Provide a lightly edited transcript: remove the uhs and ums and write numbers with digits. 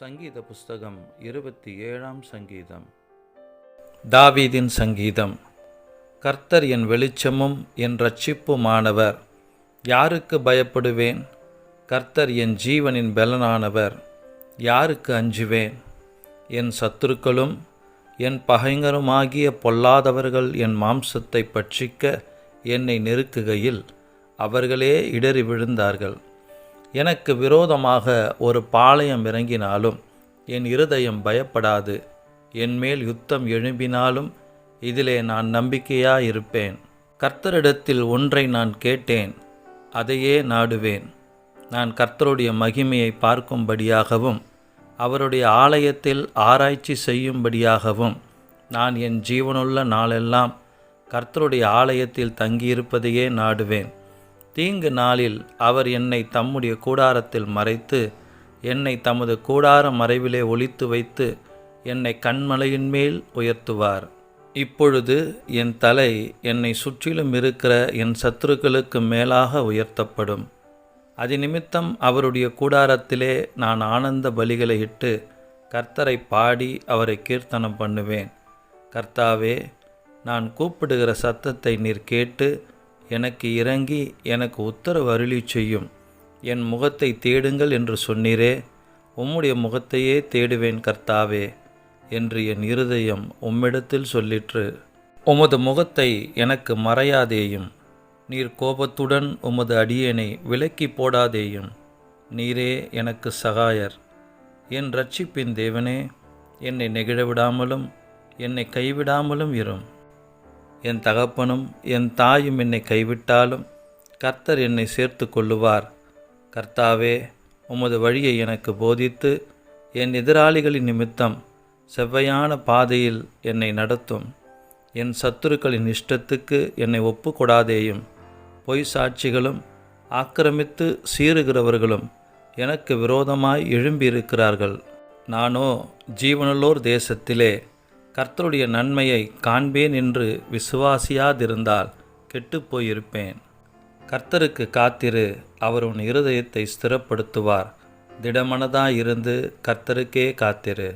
சங்கீத புஸ்தகம் 27ஆம் சங்கீதம். தாவீதின் சங்கீதம். கர்த்தர் என் வெளிச்சமும் என் இரட்சிப்புமானவர், யாருக்கு பயப்படுவேன்? கர்த்தர் என் ஜீவனின் பெலனானவர், யாருக்கு அஞ்சுவேன்? என் சத்துருக்களும் என் பகைஞருமாகிய பொல்லாதவர்கள் என் மாம்சத்தை பட்சிக்க என்னை நெருக்குகையில் அவர்களே இடறி விழுந்தார்கள். எனக்கு விரோதமாக ஒரு பாளையம் இறங்கினாலும் என் இருதயம் பயப்படாது. என்மேல் யுத்தம் எழும்பினாலும் இதிலே நான் நம்பிக்கையாயிருப்பேன். கர்த்தரிடத்தில் ஒன்றை நான் கேட்டேன், அதையே நாடுவேன். நான் கர்த்தருடைய மகிமையை பார்க்கும்படியாகவும் அவருடைய ஆலயத்தில் ஆராய்ச்சி செய்யும்படியாகவும் நான் என் ஜீவனுள்ள நாளெல்லாம் கர்த்தருடைய ஆலயத்தில் தங்கியிருப்பதையே நாடுவேன். தீங்கு நாளில் அவர் என்னை தம்முடைய கூடாரத்தில் மறைத்து என்னை தமது கூடார மறைவிலே ஒளித்து வைத்து என்னை கன்மலையின் மேல் உயர்த்துவார். இப்பொழுது என் தலை என்னை சுற்றிலும் இருக்கிற என் சத்துருக்களுக்கு மேலாக உயர்த்தப்படும். அது நிமித்தம் அவருடைய கூடாரத்திலே நான் ஆனந்த பலிகளை இட்டு கர்த்தரை பாடி அவரை கீர்த்தனம் பண்ணுவேன். கர்த்தாவே, நான் கூப்பிடுகிற சத்தத்தை நீர் கேட்டு எனக்கு இறங்கி எனக்கு உத்தரவு அருளிச் செய்யும். என் முகத்தை தேடுங்கள் என்று சொன்னீரே, உம்முடைய முகத்தையே தேடுவேன் கர்த்தாவே என்று என் இருதயம் உம்மிடத்தில் சொல்லிற்று. உமது முகத்தை எனக்கு மறையாதேயும். நீர் கோபத்துடன் உமது அடியேனை விலக்கி போடாதேயும். நீரே எனக்கு சகாயர். என் இரட்சிப்பின் தேவனே, என்னை நெகிழவிடாமலும் என்னை கைவிடாமலும் இரும். என் தகப்பனும் என் தாயும் என்னை கைவிட்டாலும் கர்த்தர் என்னை சேர்த்து கொள்ளுவார். கர்த்தாவே, உமது வழியை எனக்கு போதித்து என் எதிராளிகளின் நிமித்தம் செவ்வையான பாதையில் என்னை நடத்தும். என் சத்துருக்களின் இஷ்டத்துக்கு என்னை ஒப்புக்கொடாதேயும். பொய் சாட்சிகளும் ஆக்கிரமித்து சீறுகிறவர்களும் எனக்கு விரோதமாய் எழும்பியிருக்கிறார்கள். நானோ ஜீவனுள்ளோர் தேசத்திலே கர்த்தருடைய நன்மையை காண்பேன் என்று விசுவாசியாதிருந்தால் கெட்டுப்போயிருப்பேன். கர்த்தருக்கு காத்திரு, அவர் உன் இருதயத்தை ஸ்திரப்படுத்துவார். திடமனதாயிருந்து கர்த்தருக்கே காத்திரு.